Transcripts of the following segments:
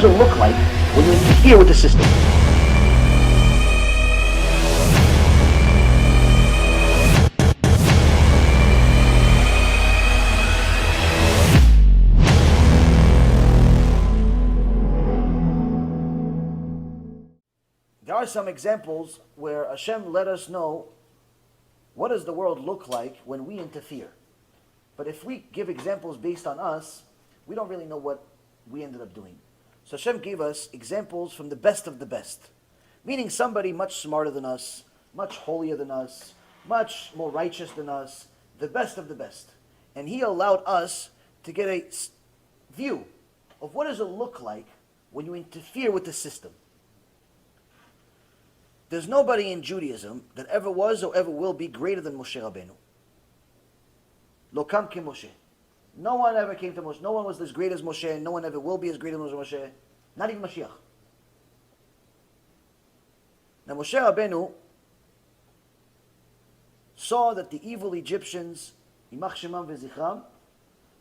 does it look like when you interfere with the system? There are some examples where Hashem let us know what does the world look like when we interfere. But if we give examples based on us, we don't really know what we ended up doing. So Hashem gave us examples from the best of the best. Meaning somebody much smarter than us, much holier than us, much more righteous than us, the best of the best. And He allowed us to get a view of what does it look like when you interfere with the system. There's nobody in Judaism that ever was or ever will be greater than Moshe Rabbeinu. Lo kam ke Moshe. No one ever came to Moshe. No one was as great as Moshe. No one ever will be as great as Moshe. Not even Mashiach. Now Moshe Rabbeinu saw that the evil Egyptians, Yimach Shemam v'Zichram,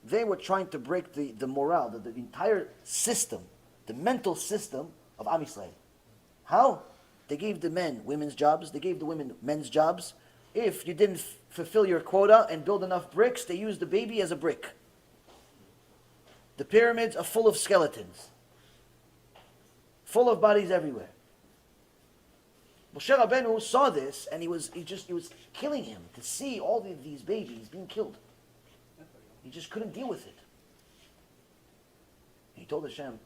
they were trying to break the morale, the entire system, the mental system of Am Yisrael. How? They gave the men women's jobs. They gave the women men's jobs. If you didn't fulfill your quota and build enough bricks, they used the baby as a brick. The pyramids are full of skeletons. Full of bodies everywhere. Moshe Rabbeinu saw this and he was killing him to see all these babies being killed. He just couldn't deal with it. He told Hashem,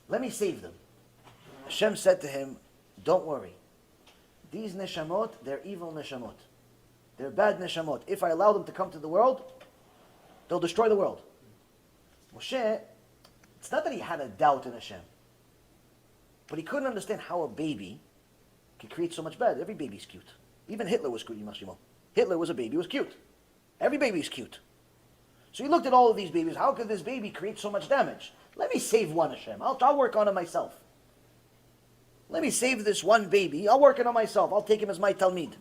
let me save them. Hashem said to him, don't worry. These neshamot, they're evil neshamot. They're bad neshamot. If I allow them to come to the world, they'll destroy the world. Moshe, it's not that he had a doubt in Hashem, but he couldn't understand how a baby could create so much bad. Every baby's cute. Even Hitler was cute, Hitler was a baby, was cute. Every baby's cute. So he looked at all of these babies. How could this baby create so much damage? Let me save one, Hashem. I'll work on it myself. Let me save this one baby. I'll work it on myself. I'll take him as my Talmid.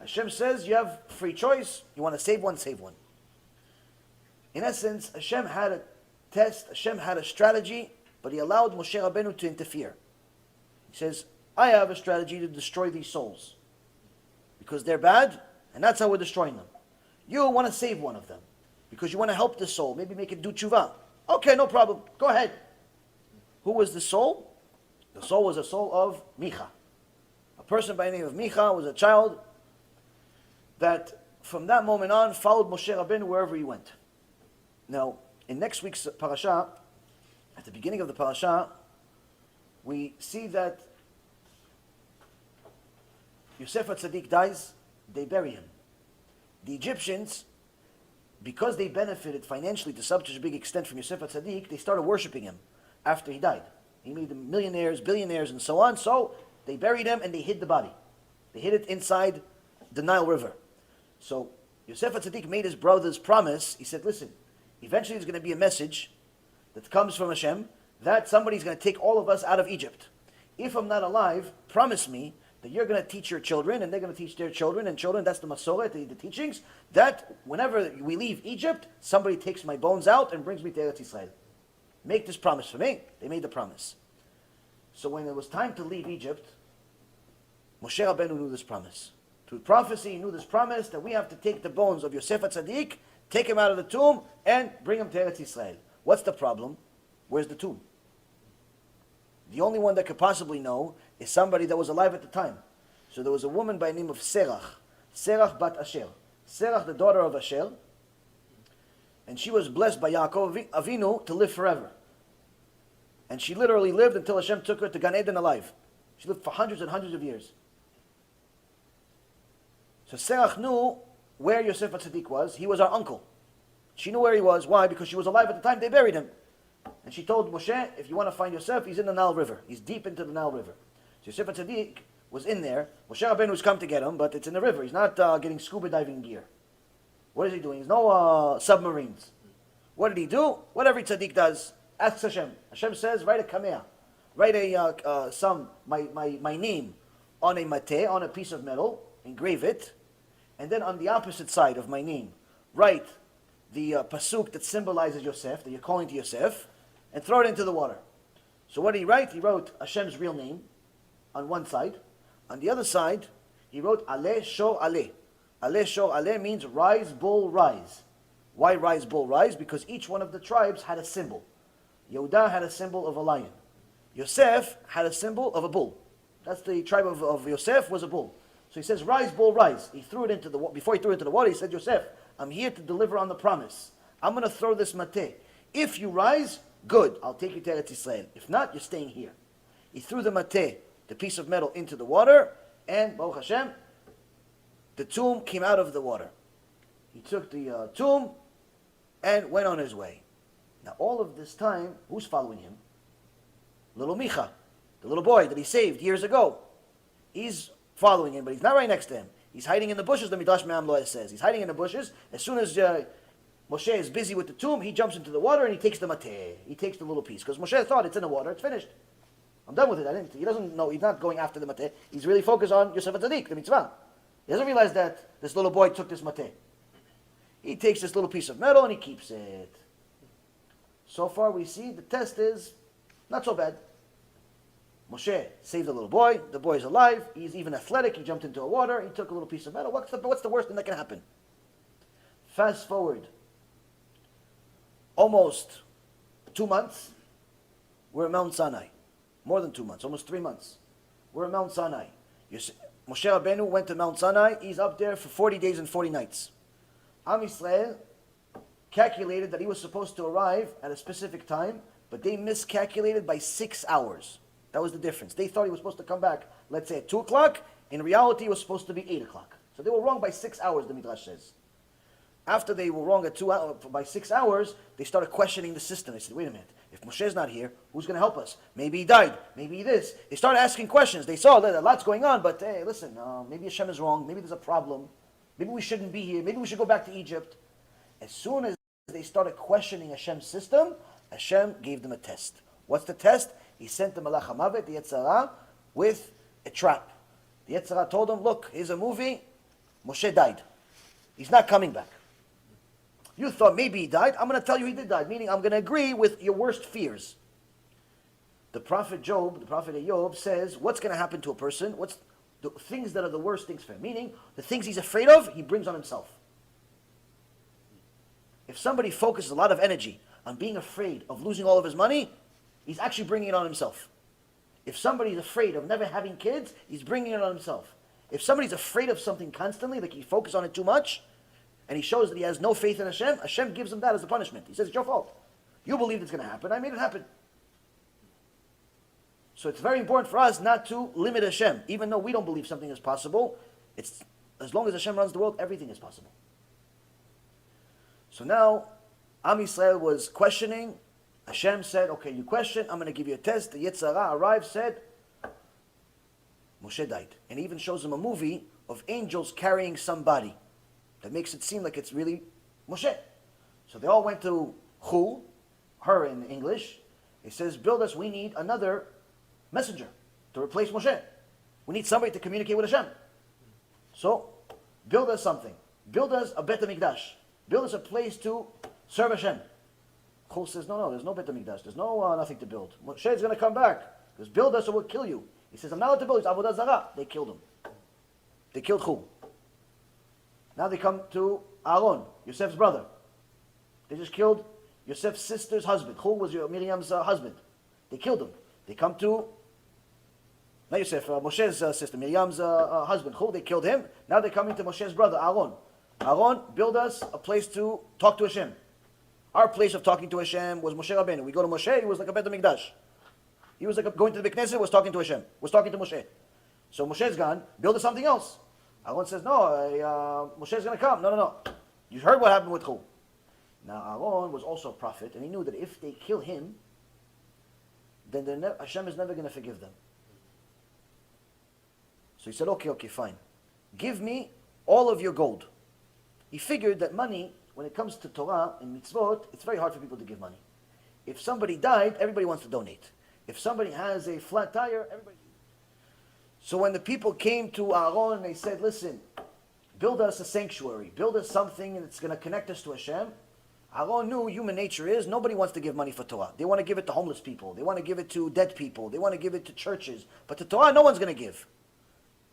Hashem says, you have free choice. You want to save one, save one. In essence, Hashem had a test, Hashem had a strategy, but He allowed Moshe Rabbeinu to interfere. He says, I have a strategy to destroy these souls. Because they're bad, and that's how we're destroying them. You want to save one of them. Because you want to help the soul. Maybe make it do tshuva. Okay, no problem. Go ahead. Who was the soul? The soul was a soul of Micha. A person by the name of Micha was a child that from that moment on followed Moshe Rabbeinu wherever he went. Now, in next week's parasha, at the beginning of the parasha, we see that Yosef HaTzadik dies, they bury him. The Egyptians, because they benefited financially to such a big extent from Yosef HaTzadik, they started worshipping him after he died. He made them millionaires, billionaires, and so on. So they buried him and they hid the body. They hid it inside the Nile River. So Yosef HaTzadik made his brothers promise. He said, listen, eventually there's going to be a message that comes from Hashem that somebody's going to take all of us out of Egypt. If I'm not alive, promise me that you're going to teach your children and they're going to teach their children and children, that's the Masorah, the teachings, that whenever we leave Egypt, somebody takes my bones out and brings me to Eretz Yisrael. Make this promise for me. They made the promise. So when it was time to leave Egypt, Moshe Rabbeinu knew this promise. Through prophecy, he knew this promise that we have to take the bones of Yosef HaTzadik, take him out of the tomb, and bring him to Eretz Yisrael. What's the problem? Where's the tomb? The only one that could possibly know is somebody that was alive at the time. So there was a woman by the name of Serach bat Asher. Serach, the daughter of Asher, and she was blessed by Yaakov Avinu to live forever. And she literally lived until Hashem took her to Gan Eden alive. She lived for hundreds and hundreds of years. So Serach knew where Yosef HaTzadik was. He was our uncle. She knew where he was. Why? Because she was alive at the time they buried him. And she told Moshe, if you want to find Yosef, he's in the Nile River. He's deep into the Nile River. So Yosef HaTzadik was in there. Moshe Rabbeinu's come to get him, but it's in the river. He's not getting scuba diving gear. What is he doing? There's no submarines. What did he do? What every tzaddik does. Asks Hashem. Hashem says, write a kameh. Write my name on a mateh, on a piece of metal, engrave it, and then on the opposite side of my name, write the pasuk that symbolizes Yosef, that you're calling to Yosef, and throw it into the water. So what did he write? He wrote Hashem's real name on one side. On the other side, he wrote Aleh Shor Aleh. Aleh Shor Aleh means rise, bull, rise. Why rise, bull, rise? Because each one of the tribes had a symbol. Yehudah had a symbol of a lion. Yosef had a symbol of a bull. That's the tribe of Yosef was a bull. So he says, rise, bull, rise. He threw it into the water. Before he threw it into the water, he said, Yosef, I'm here to deliver on the promise. I'm going to throw this mateh. If you rise, good. I'll take you to Eretz Yisrael. If not, you're staying here. He threw the mateh, the piece of metal, into the water, and Baruch Hashem, the tomb came out of the water. He took the tomb and went on his way. Now, all of this time, who's following him? Little Micha, the little boy that he saved years ago. He's following him, but he's not right next to him. He's hiding in the bushes, the Midrash Me'am Loeh says. He's hiding in the bushes. As soon as Moshe is busy with the tomb, he jumps into the water and he takes the mateh. He takes the little piece. Because Moshe thought it's in the water, it's finished. I'm done with it. He doesn't know, he's not going after the mateh. He's really focused on Yosef HaTzadik, the mitzvah. He doesn't realize that this little boy took this mateh. He takes this little piece of metal and he keeps it. So far we see the test is not so bad. Moshe saved the little boy. The boy is alive. He's even athletic. He jumped into the water. He took a little piece of metal. What's the worst thing that can happen? Fast forward almost 2 months. We're at Mount Sinai. More than 2 months. Almost 3 months. We're at Mount Sinai. Moshe Rabbeinu went to Mount Sinai. He's up there for 40 days and 40 nights. Am Yisrael calculated that he was supposed to arrive at a specific time, but they miscalculated by 6 hours. That was the difference. They thought he was supposed to come back, let's say at 2 o'clock. In reality, it was supposed to be 8 o'clock. So they were wrong by 6 hours, the Midrash says. After they were wrong at by 6 hours, they started questioning the system. They said, wait a minute, if Moshe's not here, who's going to help us? Maybe he died. Maybe this. They started asking questions. They saw that a lot's going on, but hey, listen, maybe Hashem is wrong. Maybe there's a problem. Maybe we shouldn't be here. Maybe we should go back to Egypt. As soon as they started questioning Hashem's system, Hashem gave them a test. What's the test? He sent the Malach HaMavet, the Yetzirah, with a trap. The Yetzirah told him, look, here's a movie. Moshe died. He's not coming back. You thought maybe he died. I'm going to tell you he did die. Meaning, I'm going to agree with your worst fears. The prophet Job, the prophet Job says, what's going to happen to a person? What's the things that are the worst things for him? Meaning, the things he's afraid of, he brings on himself. If somebody focuses a lot of energy on being afraid of losing all of his money, he's actually bringing it on himself. If somebody's afraid of never having kids, he's bringing it on himself. If somebody's afraid of something constantly, like he focuses on it too much, and he shows that he has no faith in Hashem, Hashem gives him that as a punishment. He says, it's your fault. You believed it's going to happen. I made it happen. So it's very important for us not to limit Hashem. Even though we don't believe something is possible, it's as long as Hashem runs the world, everything is possible. So now, Am Yisrael was questioning. Hashem said, okay, you question, I'm going to give you a test. The Yetzirah arrived, said, Moshe died. And he even shows him a movie of angels carrying somebody. That makes it seem like it's really Moshe. So they all went to Hu, her in English. He says, build us, we need another messenger to replace Moshe. We need somebody to communicate with Hashem. So, build us something. Build us a Bet HaMikdash. Build us a place to serve Hashem. Hu says, no, there's no Bet HaMikdash. There's no nothing to build. Moshe is going to come back. Because build us or we'll kill you. He says, I'm not allowed to build. It's Avodah Zarah. They killed him. They killed Hu. Now they come to Aaron, Yosef's brother. They just killed Yosef's sister's husband. Hu was Miriam's husband. They killed him. They come to, not Yosef, Moshe's sister, Miriam's husband. Hu, they killed him. Now they're coming to Moshe's brother, Aaron. Aaron, build us a place to talk to Hashem. Our place of talking to Hashem was Moshe Rabbeinu. We go to Moshe, he was like a Bet HaMikdash. He was like going to the Knesset, was talking to Hashem, was talking to Moshe. So Moshe's gone, build us something else. Aaron says, no, Moshe's going to come. No. You heard what happened with Hu. Now Aaron was also a prophet, and he knew that if they kill him, then Hashem is never going to forgive them. So he said, okay, fine. Give me all of your gold. He figured that money, when it comes to Torah and mitzvot, it's very hard for people to give money. If somebody died, everybody wants to donate. If somebody has a flat tire, everybody... So when the people came to Aaron, they said, listen, build us a sanctuary. Build us something that's going to connect us to Hashem. Aaron knew human nature is nobody wants to give money for Torah. They want to give it to homeless people. They want to give it to dead people. They want to give it to churches. But to Torah, no one's going to give.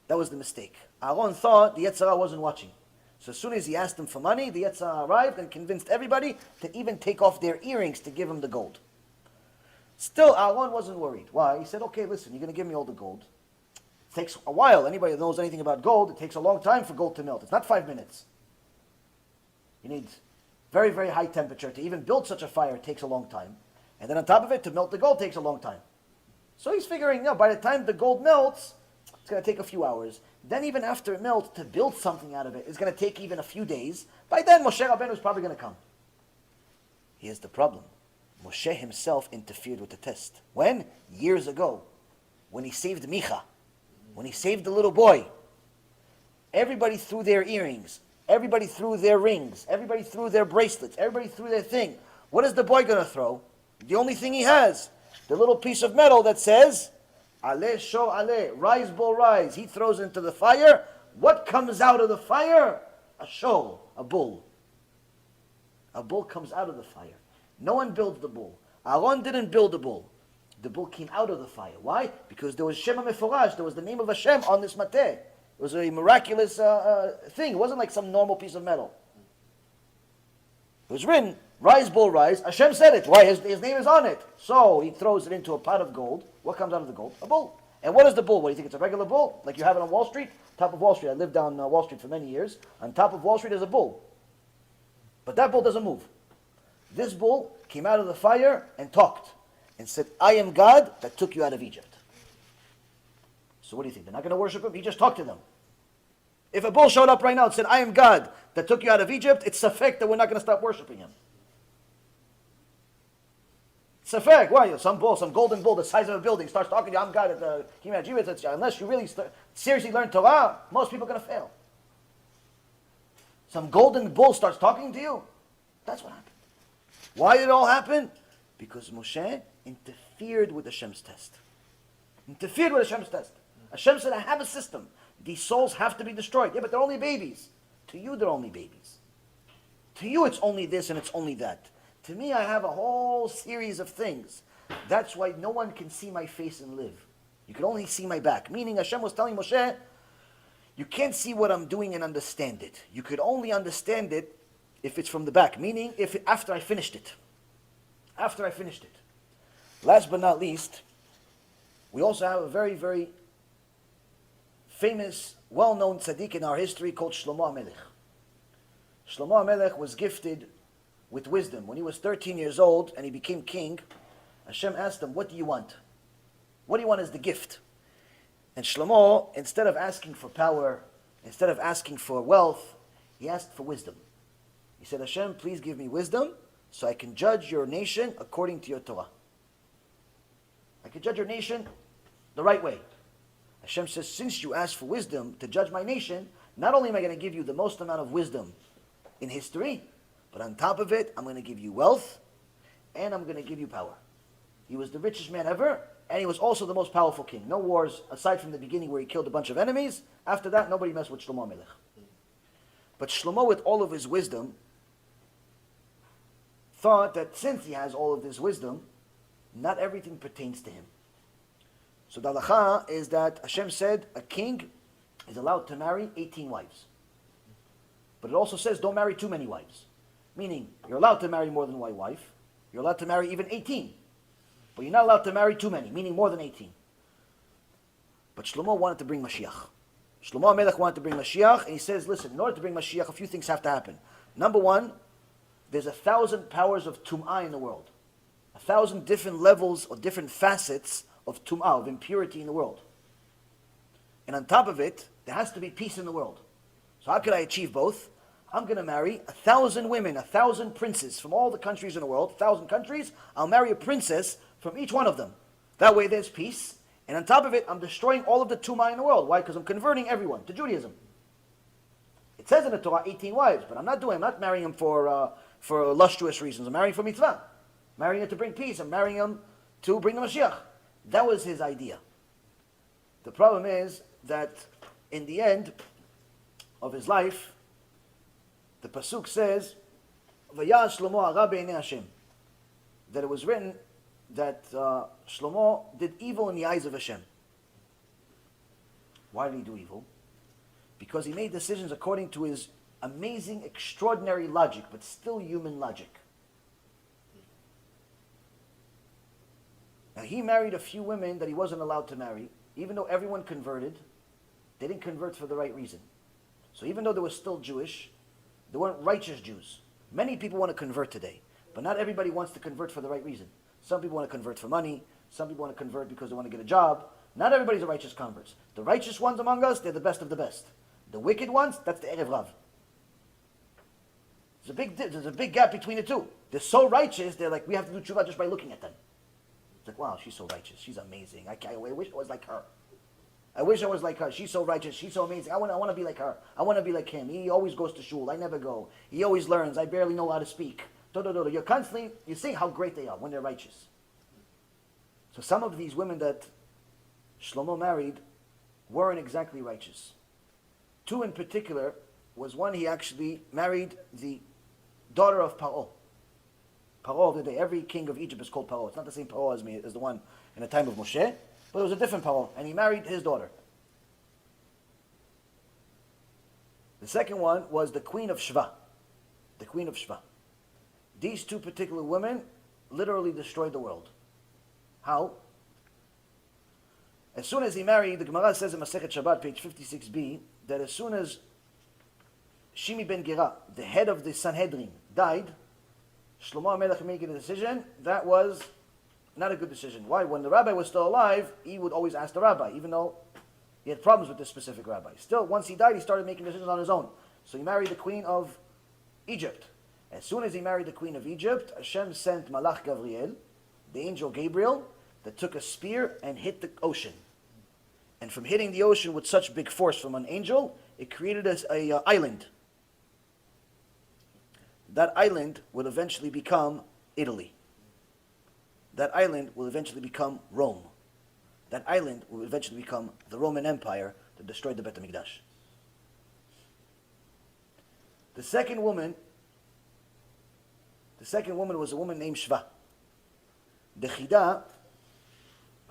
That was the mistake. Aaron thought the Yetzer Hara wasn't watching. So as soon as he asked him for money, the Yetzer Hara arrived and convinced everybody to even take off their earrings to give him the gold. Still, Aaron wasn't worried. Why? He said, okay, listen, you're going to give me all the gold. It takes a while. Anybody that knows anything about gold, it takes a long time for gold to melt. It's not 5 minutes. You need very, very high temperature. To even build such a fire, it takes a long time. And then on top of it, to melt the gold takes a long time. So he's figuring, by the time the gold melts, it's going to take a few hours. Then even after it melts, to build something out of it is going to take even a few days. By then, Moshe Rabbeinu is probably going to come. Here's the problem. Moshe himself interfered with the test. When? Years ago. When he saved Micha. When he saved the little boy. Everybody threw their earrings. Everybody threw their rings. Everybody threw their bracelets. Everybody threw their thing. What is the boy going to throw? The only thing he has. The little piece of metal that says, Ale Shor Ale, rise bull rise. He throws into the fire. What comes out of the fire? A shor, a bull. A bull comes out of the fire. No one builds the bull. Aaron didn't build the bull. The bull came out of the fire. Why? Because there was Shem HaMeforash. There was the name of Hashem on this mateh. It was a miraculous thing. It wasn't like some normal piece of metal. It was written, rise, bull, rise. Hashem said it. Why? His name is on it. So he throws it into a pot of gold. What comes out of the gold? A bull. And what is the bull? What do you think? It's a regular bull? Like you have it on Wall Street? Top of Wall Street. I lived down Wall Street for many years. On top of Wall Street is a bull. But that bull doesn't move. This bull came out of the fire and talked. And said, I am God that took you out of Egypt. So what do you think? They're not going to worship him? He just talked to them. If a bull showed up right now and said, I am God that took you out of Egypt, it's a fact that we're not going to stop worshiping him. It's a fact. Why? Some bull, some golden bull the size of a building starts talking to you, I'm God at the Kiyam. Unless you really seriously learn Torah, most people are going to fail. Some golden bull starts talking to you. That's what happened. Why did it all happen? Because Moshe interfered with Hashem's test. Interfered with Hashem's test. Hashem said, I have a system. These souls have to be destroyed. Yeah, but they're only babies. To you, they're only babies. To you, it's only this and it's only that. To me, I have a whole series of things. That's why no one can see my face and live. You can only see my back. Meaning, Hashem was telling Moshe, you can't see what I'm doing and understand it. You could only understand it if it's from the back. Meaning, after I finished it. After I finished it. Last but not least, we also have a very, very famous, well-known tzaddik in our history called Shlomo HaMelech. Shlomo HaMelech was gifted with wisdom. When he was 13 years old and he became king, Hashem asked him, what do you want? What do you want as the gift? And Shlomo, instead of asking for power, instead of asking for wealth, he asked for wisdom. He said, Hashem, please give me wisdom so I can judge your nation according to your Torah. I can judge your nation the right way. Hashem says, since you asked for wisdom to judge my nation, not only am I going to give you the most amount of wisdom in history, but on top of it, I'm going to give you wealth, and I'm going to give you power. He was the richest man ever, and he was also the most powerful king. No wars, aside from the beginning where he killed a bunch of enemies. After that, nobody messed with Shlomo HaMelech. But Shlomo, with all of his wisdom, thought that since he has all of this wisdom, not everything pertains to him. So the halacha is that Hashem said a king is allowed to marry 18 wives. But it also says don't marry too many wives. Meaning, you're allowed to marry more than one wife. You're allowed to marry even 18. But you're not allowed to marry too many, meaning more than 18. But Shlomo wanted to bring Mashiach. Shlomo HaMelech wanted to bring Mashiach, and he says, listen, in order to bring Mashiach, a few things have to happen. Number one, there's 1,000 powers of Tum'ah in the world. 1,000 different levels or different facets of Tum'ah, of impurity in the world. And on top of it, there has to be peace in the world. So how could I achieve both? I'm going to marry 1,000 women, 1,000 princes from all the countries in the world, 1,000 countries. I'll marry a princess from each one of them. That way there's peace. And on top of it, I'm destroying all of the Tum'ah in the world. Why? Because I'm converting everyone to Judaism. It says in the Torah 18 wives, but I'm not marrying them for lustrous reasons. I'm marrying for mitzvah. Marrying them to bring peace. I'm marrying them to bring the Mashiach. That was his idea. The problem is that in the end of his life, the Pasuk says, Vayaz Shlomo hara b'einei Hashem. That it was written that Shlomo did evil in the eyes of Hashem. Why did he do evil? Because he made decisions according to his amazing, extraordinary logic, but still human logic. Now he married a few women that he wasn't allowed to marry, even though everyone converted. They didn't convert for the right reason. So even though they were still Jewish, they weren't righteous Jews. Many people want to convert today, but not everybody wants to convert for the right reason. Some people want to convert for money. Some people want to convert because they want to get a job. Not everybody's a righteous convert. The righteous ones among us, they're the best of the best. The wicked ones, that's the Erev Rav. There's a big gap between the two. They're so righteous, they're like, we have to do tshuva just by looking at them. It's like, wow, she's so righteous. She's amazing. I wish I was like her. I wish I was like her. She's so righteous. She's so amazing. I want to be like her. I want to be like him. He always goes to shul. I never go. He always learns. I barely know how to speak. You're constantly, you see how great they are when they're righteous. So some of these women that Shlomo married weren't exactly righteous. Two in particular was one he actually married the daughter of Paro. Paro of the day. Every king of Egypt is called Paro. It's not the same Paro as the one in the time of Moshe, but it was a different Paro, and he married his daughter. The second one was the queen of Shva. The queen of Shva. These two particular women literally destroyed the world. How? As soon as he married, the Gemara says in Masechet Shabbat, page 56b, that as soon as Shimi ben Gera, the head of the Sanhedrin, died, Shlomo HaMelech making a decision that was not a good decision. Why? When the rabbi was still alive, he would always ask the rabbi, even though he had problems with this specific rabbi. Still, once he died, he started making decisions on his own. So he married the queen of Egypt. As soon as he married the queen of Egypt, Hashem sent Malach Gabriel, the angel Gabriel, that took a spear and hit the ocean. And from hitting the ocean with such big force from an angel, it created an island. That island will eventually become Italy. That island will eventually become Rome. That island will eventually become the Roman Empire that destroyed the Bet HaMikdash. The second woman was a woman named Shva. The Chida,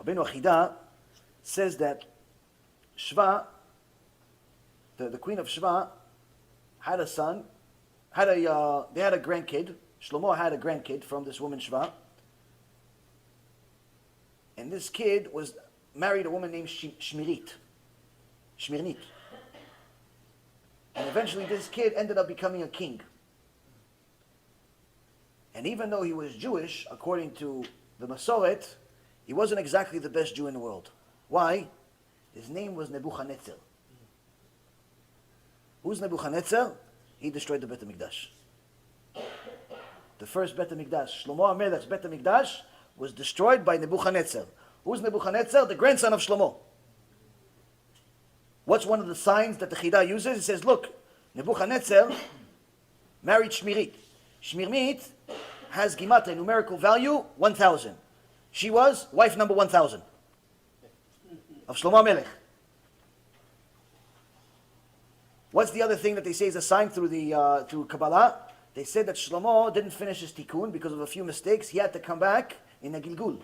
Rabbeinu Chida, says that Shva, the queen of Shva, had a son. They had a grandkid. Shlomo had a grandkid from this woman Shva. And this kid was married a woman named Shmirnit. And eventually this kid ended up becoming a king. And even though he was Jewish, according to the Masoret, he wasn't exactly the best Jew in the world. Why? His name was Nebuchadnezzar. Who's Nebuchadnezzar? He destroyed the Bet HaMikdash. The first Bet HaMikdash, Shlomo HaMelech's Bet HaMikdash, was destroyed by Nebuchadnezzar. Who's Nebuchadnezzar? The grandson of Shlomo. What's one of the signs that the Chida uses? It says, look, Nebuchadnezzar married Shmirnit. Shmirnit has Gematria, numerical value, 1,000. She was wife number 1,000 of Shlomo HaMelech. What's the other thing that they say is a sign through Kabbalah? They said that Shlomo didn't finish his tikkun because of a few mistakes. He had to come back in a Gilgul,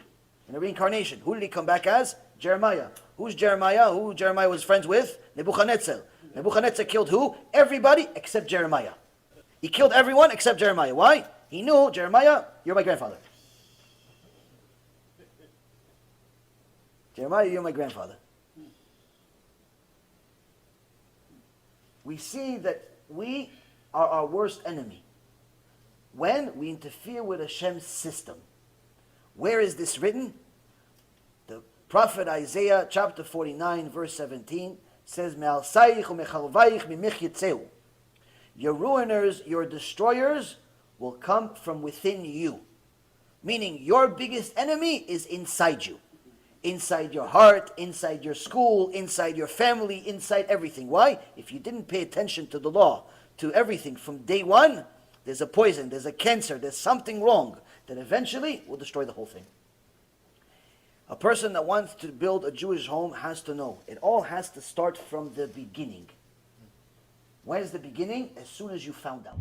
in a reincarnation. Who did he come back as? Jeremiah. Who's Jeremiah? Who Jeremiah was friends with? Nebuchadnezzar. Nebuchadnezzar killed who? Everybody except Jeremiah. He killed everyone except Jeremiah. Why? He knew, Jeremiah, you're my grandfather. Jeremiah, you're my grandfather. We see that we are our worst enemy when we interfere with Hashem's system. Where is this written? The prophet Isaiah, chapter 49, verse 17, says, your ruiners, your destroyers will come from within you. Meaning your biggest enemy is inside you. Inside your heart, inside your school, inside your family, inside everything. Why? If you didn't pay attention to the law, to everything from day one, there's a poison, there's a cancer, there's something wrong that eventually will destroy the whole thing. A person that wants to build a Jewish home has to know, it all has to start from the beginning. When is the beginning? As soon as you found out.